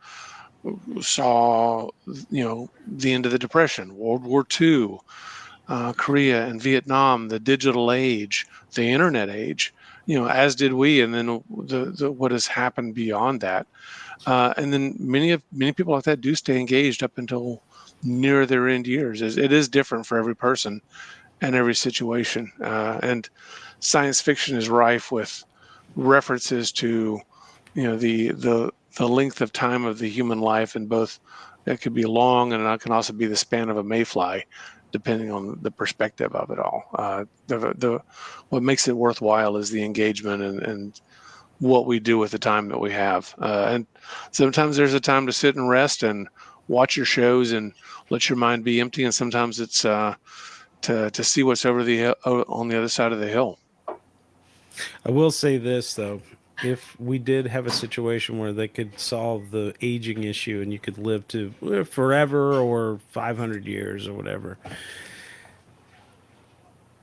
saw, the end of the Depression, World War II, Korea and Vietnam, the digital age, the internet age, as did we, and then the what has happened beyond that. And then many people like that do stay engaged up until near their end years. It is different for every person and every situation. And science fiction is rife with references to, the length of time of the human life, and both it could be long, and it can also be the span of a mayfly, depending on the perspective of it all. What makes it worthwhile is the engagement and what we do with the time that we have. And sometimes there's a time to sit and rest and watch your shows and let your mind be empty. And sometimes it's to see what's over on the other side of the hill. I will say this, though. If we did have a situation where they could solve the aging issue and you could live to forever or 500 years or whatever,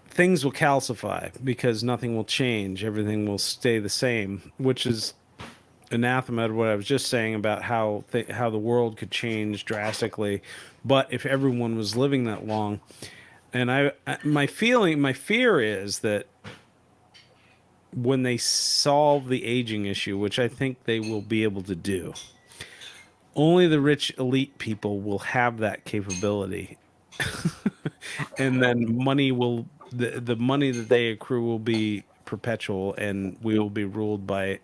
things will calcify because nothing will change. Everything will stay the same, which is anathema to what I was just saying about how the world could change drastically. But if everyone was living that long, and my fear is that when they solve the aging issue, which I think they will be able to do, only the rich elite people will have that capability. And then money will, the money that they accrue will be perpetual, and we will be ruled by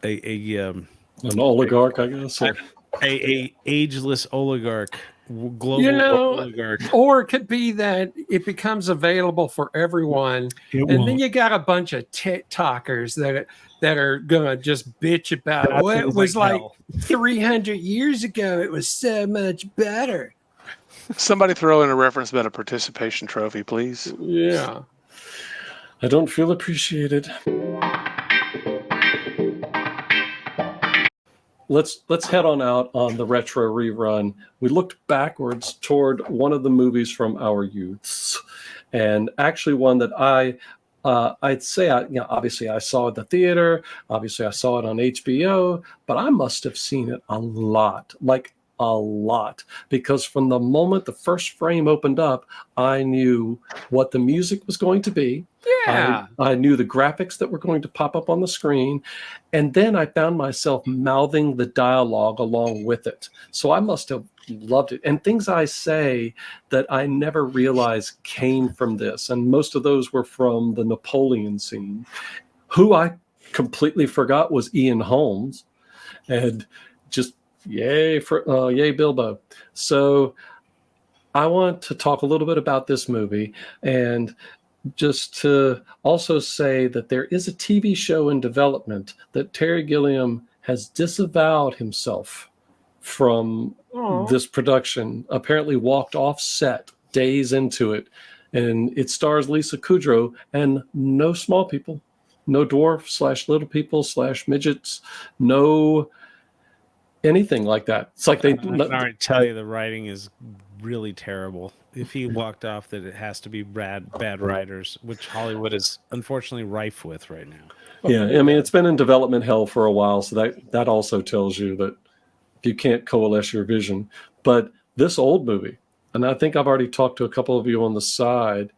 an oligarch, I guess. A ageless oligarch, global oligarch. Or it could be that it becomes available for everyone, then you got a bunch of TikTokers that are gonna just bitch about what it was like 300 years ago. It was so much better. Somebody throw in a reference about a participation trophy, please. Yeah. I don't feel appreciated. Let's head on out on the retro rerun. We looked backwards toward one of the movies from our youths, and actually one that I'd say, obviously I saw at the theater, obviously I saw it on HBO, but I must have seen it a lot, because from the moment the first frame opened up, I knew what the music was going to be. Yeah. I knew the graphics that were going to pop up on the screen. And then I found myself mouthing the dialogue along with it. So I must have loved it. And things I say that I never realized came from this. And most of those were from the Napoleon scene. Who I completely forgot was Ian Holmes. And just yay Bilbo. So I want to talk a little bit about this movie, and just to also say that there is a TV show in development that Terry Gilliam has disavowed himself from this production, apparently walked off set days into it. And it stars Lisa Kudrow and no small people, no dwarf / little people / midgets, no anything like that. It's like I can already tell you the writing is really terrible. If he walked off, that it has to be bad writers, which Hollywood is unfortunately rife with right now. Yeah, I mean, it's been in development hell for a while, so that also tells you that you can't coalesce your vision. But this old movie, and I think I've already talked to a couple of you on the side,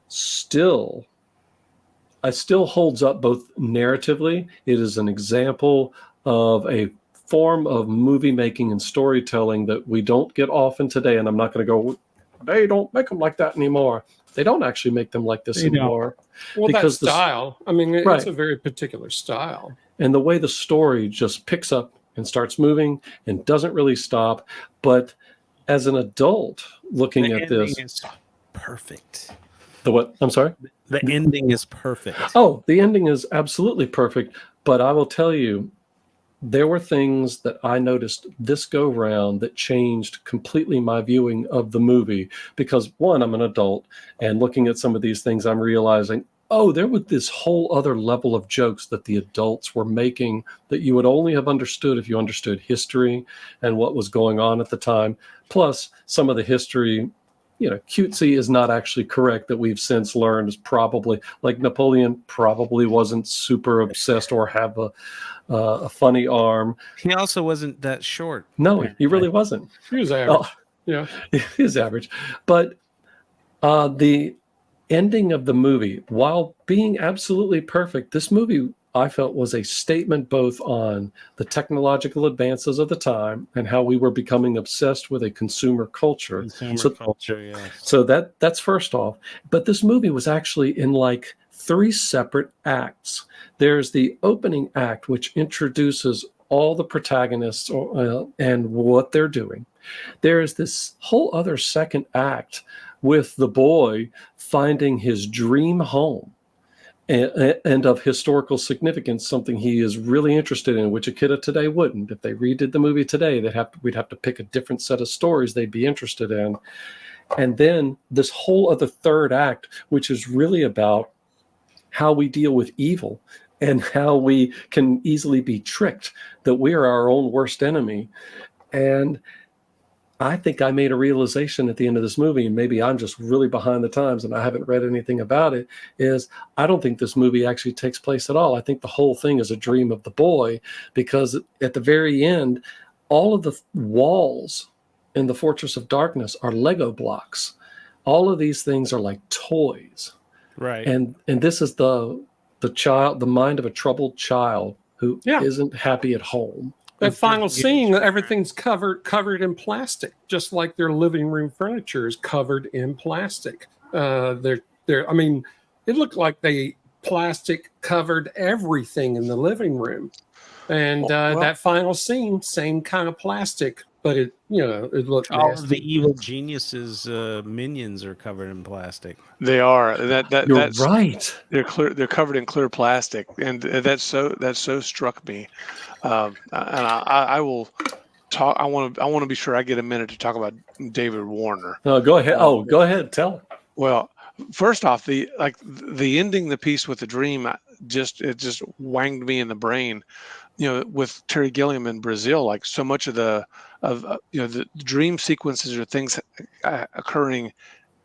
still holds up both narratively. It is an example of a form of movie making and storytelling that we don't get often today. And I'm not going to go, they don't make them like that anymore. They don't actually make them like this anymore. Well, because that style, it's a very particular style. And the way the story just picks up and starts moving and doesn't really stop. But as an adult looking at this, is perfect. The what? I'm sorry? The ending is perfect. Oh, the ending is absolutely perfect. But I will tell you, there were things that I noticed this go round that changed completely my viewing of the movie. Because one, I'm an adult, and looking at some of these things, I'm realizing, there was this whole other level of jokes that the adults were making that you would only have understood if you understood history and what was going on at the time. Plus, some of the history cutesy is not actually correct, that we've since learned is probably, like Napoleon probably wasn't super obsessed or have a funny arm. He also wasn't that short. No, he really wasn't. He was average. Yeah. He was average. But the ending of the movie, while being absolutely perfect, this movie I felt was a statement both on the technological advances of the time and how we were becoming obsessed with a consumer culture. Yes. So that's first off. But this movie was actually in like 3 separate acts. There's the opening act, which introduces all the protagonists and what they're doing. There's this whole other second act with the boy finding his dream home. And of historical significance, something he is really interested in, which a kid of today wouldn't. If they redid the movie today, we'd have to pick a different set of stories they'd be interested in. And then this whole other third act, which is really about how we deal with evil and how we can easily be tricked, that we are our own worst enemy. And I think I made a realization at the end of this movie, and maybe I'm just really behind the times and I haven't read anything about it, is I don't think this movie actually takes place at all. I think the whole thing is a dream of the boy, because at the very end, all of the walls in the Fortress of Darkness are Lego blocks. All of these things are like toys. Right. And this is the mind of a troubled child who isn't happy at home. That final scene, everything's covered in plastic, just like their living room furniture is covered in plastic. I mean, it looked like they plastic covered everything in the living room. And that final scene, same kind of plastic, but it looked all nasty. of the evil geniuses minions are covered in plastic. They are. You're right. They're clear. They're covered in clear plastic, and that so struck me. And I will talk. I want to be sure I get a minute to talk about David Warner. Go ahead. Go ahead. Tell. Well, first off, the ending the piece with the dream it just wanged me in the brain. With Terry Gilliam in Brazil, like so much of the dream sequences or things occurring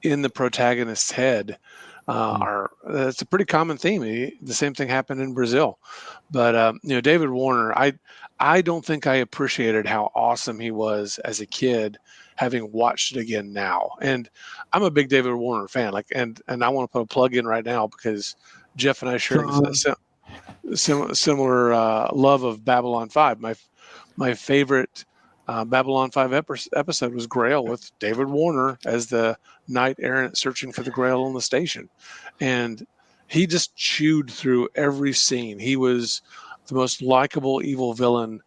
in the protagonist's head it's a pretty common theme. The same thing happened in Brazil, but David Warner, I don't think I appreciated how awesome he was as a kid, having watched it again now. And I'm a big David Warner fan, and I want to put a plug in right now because Jeff and I share similar love of Babylon 5. My favorite Babylon 5 episode was Grail, with David Warner as the knight errant searching for the Grail on the station. And he just chewed through every scene. He was the most likable evil villain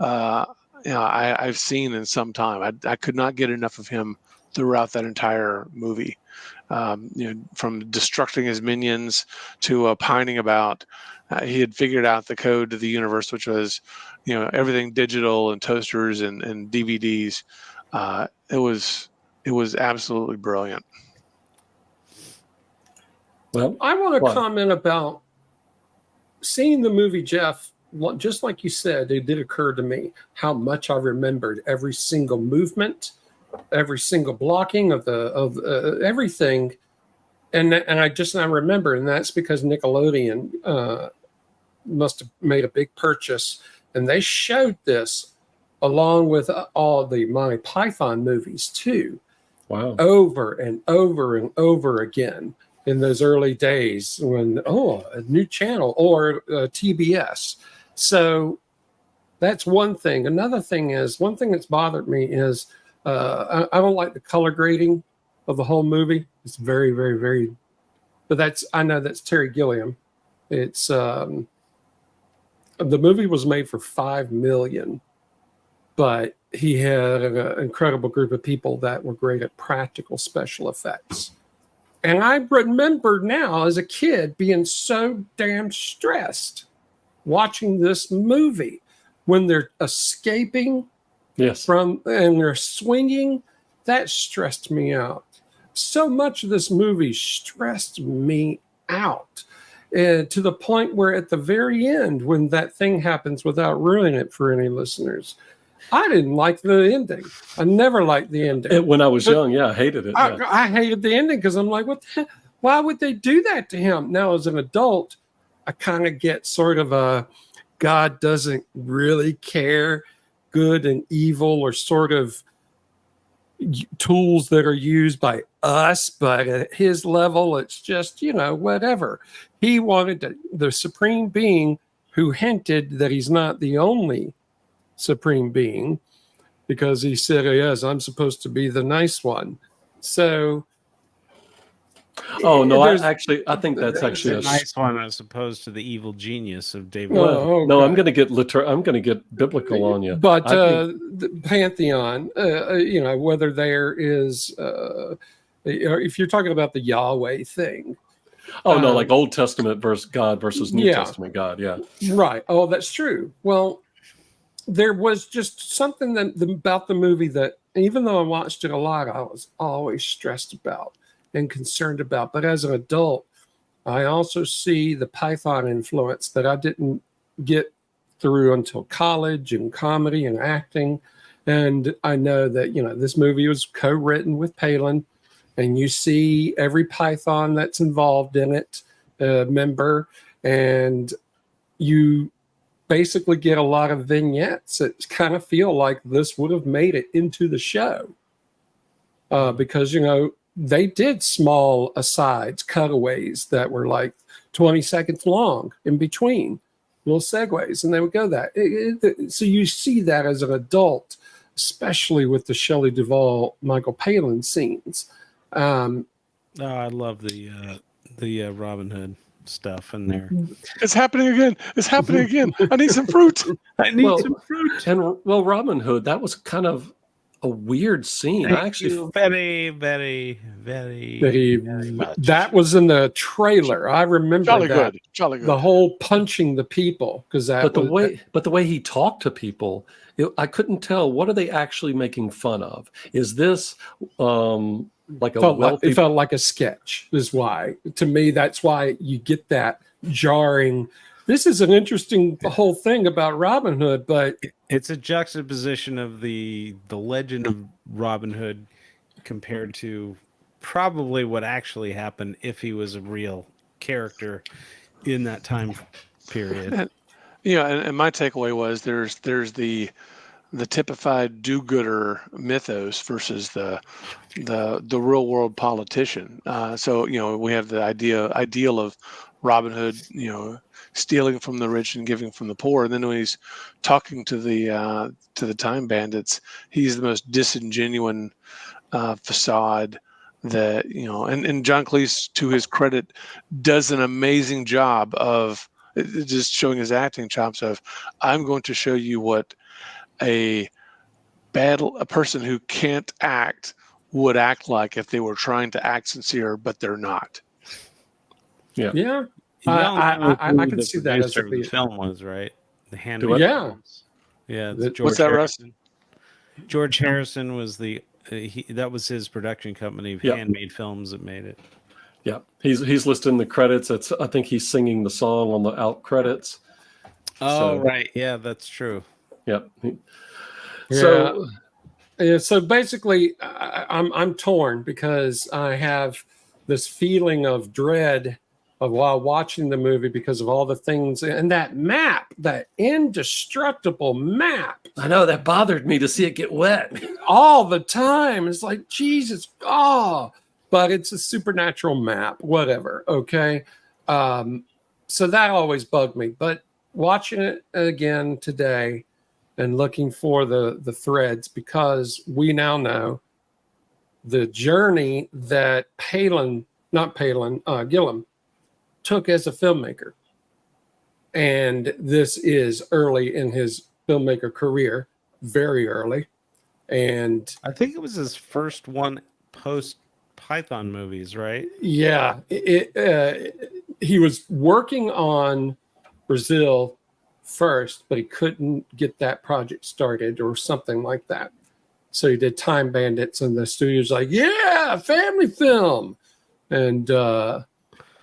I've seen in some time. I could not get enough of him throughout that entire movie. From destructing his minions to pining about he had figured out the code to the universe, which was everything digital and toasters and DVDs. It was absolutely brilliant. Well, I want to comment about seeing the movie, Jeff. Just like you said, it did occur to me how much I remembered every single movement, every single blocking of everything, and I remember, and that's because Nickelodeon must have made a big purchase, and they showed this along with all the Monty Python movies too. Wow! Over and over and over again in those early days when a new channel or TBS. So that's one thing. Another thing is, one thing that's bothered me is I don't like the color grading of the whole movie. It's very, very, very. But I know that's Terry Gilliam. It's the movie was made for $5 million, but he had an incredible group of people that were great at practical special effects. And I remember now as a kid being so damn stressed watching this movie when they're escaping and they're swinging. That stressed me out. So much of this movie stressed me out, and to the point where at the very end, when that thing happens, without ruining it for any listeners, I didn't like the ending. I never liked the ending. When I was young, I hated it. Yeah. I hated the ending because I'm like, what the, why would they do that to him? Now, as an adult, I kind of get sort of a God doesn't really care, good and evil are sort of tools that are used by us, but at his level, it's just, whatever. He wanted the supreme being who hinted that he's not the only supreme being, because he said, yes, I'm supposed to be the nice one. So oh no, I think that's actually a nice one as opposed to the evil genius of David. Well, okay. No, I'm going to get biblical on you. But the pantheon, whether there is, if you're talking about the Yahweh thing. Oh no, like Old Testament versus God versus New Testament God. Yeah. Right. Oh, that's true. Well, there was just something about the movie that, even though I watched it a lot, I was always stressed about and concerned about. But as an adult, I also see the Python influence that I didn't get through until college and comedy and acting. And I know that, this movie was co-written with Palin, and you see every Python that's involved in it, member, and you basically get a lot of vignettes that kind of feel like this would have made it into the show. Because, they did small asides, cutaways that were like 20 seconds long in between, little segues, and they would go that. So you see that as an adult, especially with the Shelley Duvall, Michael Palin scenes. I love the Robin Hood stuff in there. It's happening again. It's happening again. I need some fruit. I need some fruit. And Robin Hood, that was kind of a weird scene. Very, very, very much. That was in the trailer. I remember Jolly that. good. Jolly good. The whole punching the people, because that. But the way he talked to people, I couldn't tell, what are they actually making fun of? Is this like a wealthy? It felt like a sketch. Is why, to me, that's why you get that jarring. This is an interesting whole thing about Robin Hood, but it's a juxtaposition of the legend of Robin Hood compared to probably what actually happened if he was a real character in that time period. And my takeaway was there's the typified do-gooder mythos versus the real world politician. So we have the ideal of Robin Hood, stealing from the rich and giving from the poor. And then when he's talking to the time bandits, he's the most disingenuous facade that, and John Cleese, to his credit, does an amazing job of just showing his acting chops of, I'm going to show you what a person who can't act would act like if they were trying to act sincere, but they're not. Yeah. I can see that as the film was, right? The hand. Yeah. Yeah. What's that, Russ? George Harrison was that was his production company, Handmade Films, that made it. Yeah. He's listed in the credits. I think he's singing the song on the out credits. Oh, right. Yeah, that's true. Yep. So basically, I'm torn because I have this feeling of dread while watching the movie because of all the things and that map, that indestructible map. I know that bothered me to see it get wet all the time. It's like, Jesus, but it's a supernatural map, whatever. Okay. So that always bugged me, but watching it again today and looking for the threads, because we now know the journey that Gillum took as a filmmaker. And this is early in his filmmaker career, very early. And I think it was his first one post Python movies, right? Yeah. He was working on Brazil first, but he couldn't get that project started or something like that. So he did Time Bandits, and the studio's like, yeah, family film. And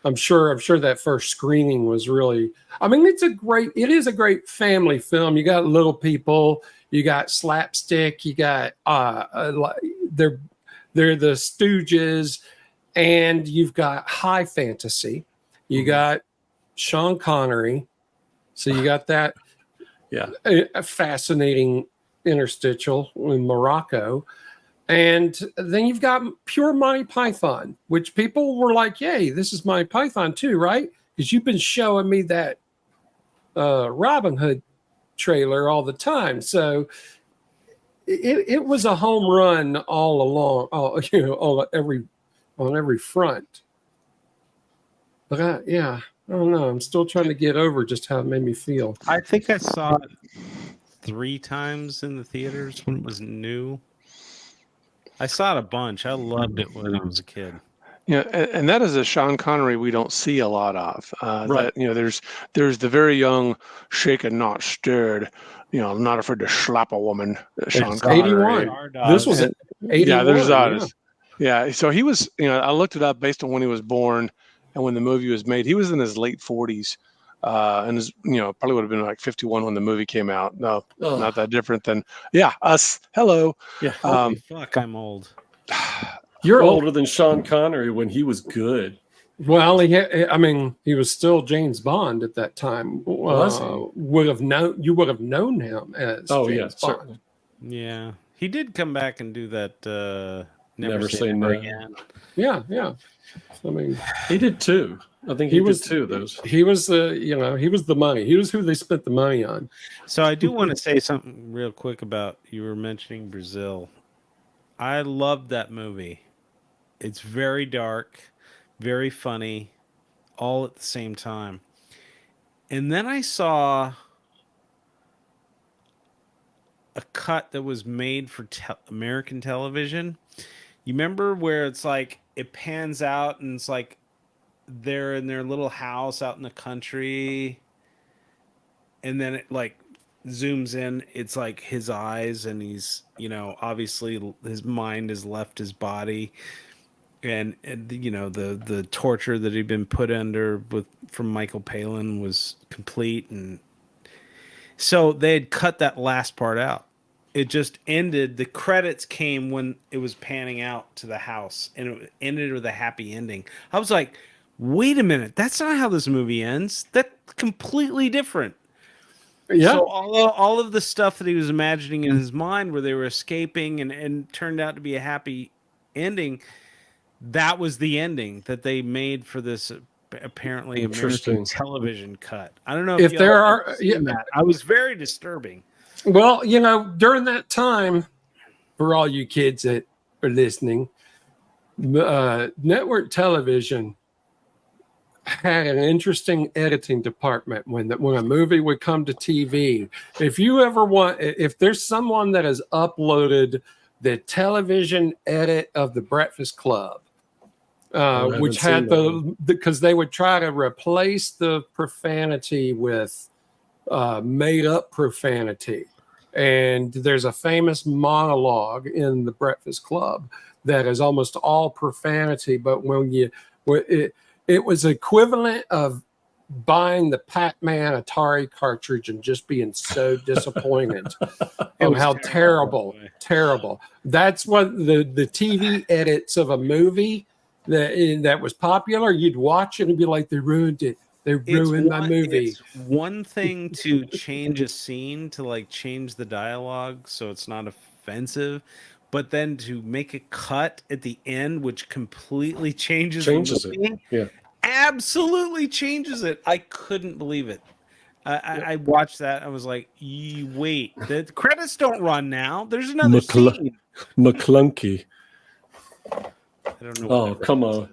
I'm sure that first screening was really. I mean, it is a great family film. You got little people, you got slapstick, you got they're the Stooges, and you've got high fantasy. You got Sean Connery, so you got that. Yeah, A fascinating interstitial in Morocco. And then you've got pure Monty Python, which people were like, yay, this is Monty Python too, right? Because you've been showing me that Robin Hood trailer all the time. So it was a home run all along, on every front. But I don't know. I'm still trying to get over just how it made me feel. I think I saw it 3 times in the theaters when it was new. I saw it a bunch. I loved it when I was a kid. Yeah, and that is a Sean Connery we don't see a lot of. Right. That, there's the very young, shaken, not stirred, not afraid to slap a woman. Sean Connery. 81. This was 81. Yeah, there's others. Yeah, so he was. I looked it up based on when he was born and when the movie was made. He was in his late 40s, and probably would have been like 51 when the movie came out. No, not that different than us. Hello. Yeah. Holy fuck, I'm old. You're older than Sean Connery when he was good. Well, he was still James Bond at that time. Was he? You would have known him as James Bond. Certainly. Yeah, he did come back and do that. Never Say Never Again. Yeah. I mean, he did too. I think he did too. Those. He was he was the money. He was who they spent the money on. So I do want to say something real quick about, you were mentioning Brazil. I loved that movie. It's very dark, very funny, all at the same time. And then I saw a cut that was made for American television. You remember where it's like it pans out and it's like they're in their little house out in the country, and then it like zooms in, it's like his eyes, and he's, obviously his mind has left his body, and the torture that he'd been put under from Michael Palin was complete. And so they had cut that last part out. It just ended. The credits came when it was panning out to the house, and it ended with a happy ending. I was like, wait a minute, that's not how this movie ends. That's completely different. Yeah. So all of the stuff that he was imagining in his mind where they were escaping and turned out to be a happy ending, that was the ending that they made for this apparently American television cut. I don't know if there are that. I was very disturbing. Well, during that time, for all you kids that are listening, network television had an interesting editing department when a movie would come to TV. If there's someone that has uploaded the television edit of The Breakfast Club, which had because they would try to replace the profanity with made up profanity. And there's a famous monologue in The Breakfast Club that is almost all profanity, but it was equivalent of buying the Pac-Man Atari cartridge and just being so disappointed of how terrible. That's what the TV edits of a movie that was popular, you'd watch it and be like, they ruined it. They ruined my movie. It's one thing to change a scene, to like change the dialogue so it's not offensive, but then to make a cut at the end which completely changes the movie, absolutely changes it. I couldn't believe it. I watched that. I was like, wait, the credits don't run now. There's another scene. McClunky. I don't know. Oh, come on.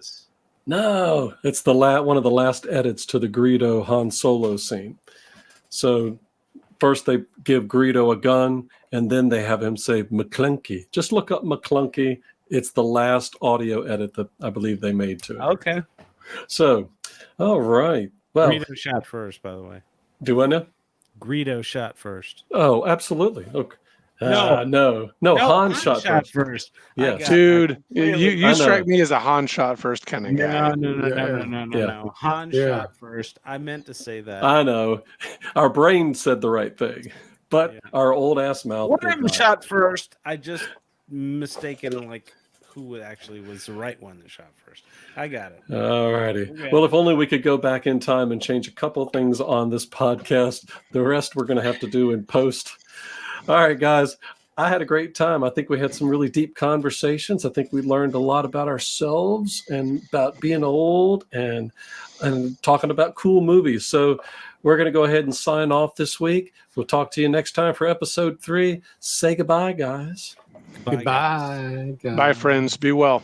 No, it's one of the last edits to the Greedo Han Solo scene. So first they give Greedo a gun, and then they have him say McClunky. Just look up McClunky. It's the last audio edit that I believe they made to it. Okay. So, all right. Well, Greedo shot first, by the way. Do I know? Greedo shot first. Oh, absolutely. Okay. No, Han shot first. Yes. Dude, really- you I strike know. me as a Han shot first kind of guy. No. Han Yeah. shot first. I meant to say that. I know. Our brain said the right thing, but Yeah. our old ass mouth One did of them not. shot first. I just mistaken like who actually was the right one that shot first. I got it. All righty. Okay. Well, if only we could go back in time and change a couple things on this podcast. The rest we're going to have to do in post. All right, guys. I had a great time. I think we had some really deep conversations. I think we learned a lot about ourselves and about being old and talking about cool movies. So we're going to go ahead and sign off this week. We'll talk to you next time for episode 3. Say goodbye, guys. Goodbye. guys. Bye, friends. Be well.